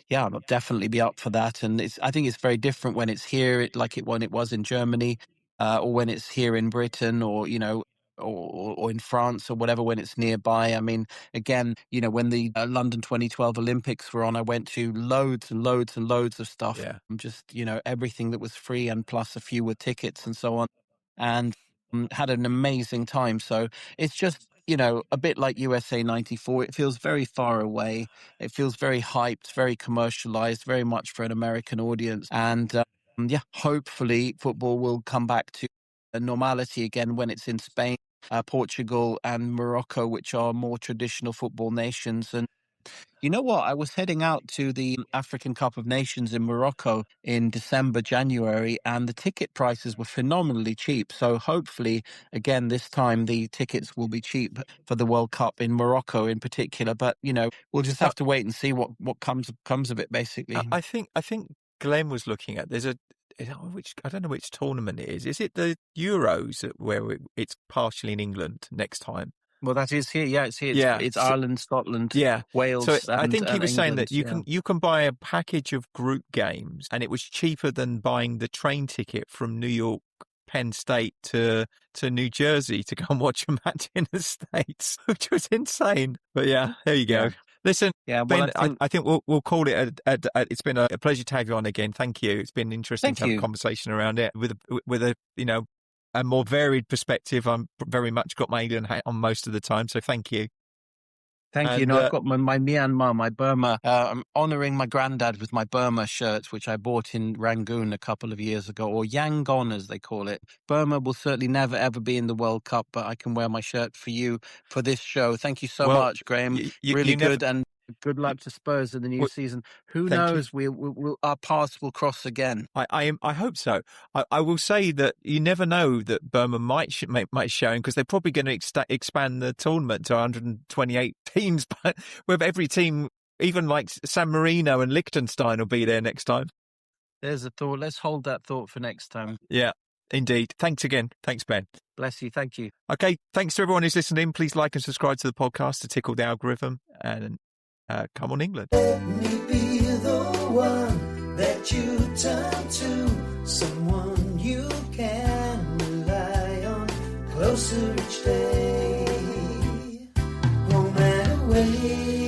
yeah, I'll definitely be up for that. And I think it's very different when it's here, when it was in Germany, or when it's here in Britain, or or in France or whatever when it's nearby. I mean, again, when the London 2012 Olympics were on, I went to loads and loads and loads of stuff. Yeah. Just, everything that was free, and plus a few with tickets and so on, and had an amazing time. So it's just, a bit like USA 94. It feels very far away. It feels very hyped, very commercialized, very much for an American audience. And yeah, hopefully football will come back to normality again when it's in Spain, Portugal and Morocco, which are more traditional football nations. And you know what? I was heading out to the African Cup of Nations in Morocco in December, January, and the ticket prices were phenomenally cheap. So hopefully, again, this time the tickets will be cheap for the World Cup in Morocco in particular. But, we'll just have to wait and see what comes of it, basically. I think Glen was looking at, I don't know which tournament it is. Is it the Euros where it's partially in England next time? Well, that is here. Yeah, it's here. It's Ireland, Scotland, Wales. So I think he was saying England, that you can buy a package of group games, and it was cheaper than buying the train ticket from New York Penn State to New Jersey to go and watch a match in the States, which was insane. But yeah, there you go. Yeah. Listen, yeah, well, Ben, I think we'll call it. It's been a pleasure to have you on again. Thank you. It's been interesting to have a conversation around it with a more varied perspective. I'm very much got my England hat on most of the time, so thank you. Thank you. I've got my Myanmar, my Burma. I'm honouring my granddad with my Burma shirt, which I bought in Rangoon a couple of years ago, or Yangon as they call it. Burma will certainly never, ever be in the World Cup, but I can wear my shirt for you for this show. Thank you so much, Graeme. Really good, and good luck to Spurs in the new season. Who knows? Our paths will cross again. I hope so. I will say that you never know that Burma might show, because they're probably going to expand the tournament to 128 teams, but with every team, even like San Marino and Liechtenstein will be there next time. There's a thought. Let's hold that thought for next time. Yeah, indeed. Thanks again. Thanks, Ben. Bless you. Thank you. Okay. Thanks to everyone who's listening. Please like and subscribe to the podcast to tickle the algorithm, and come on, England. Let me be the one that you turn to, someone you can rely on, closer each day, home and away.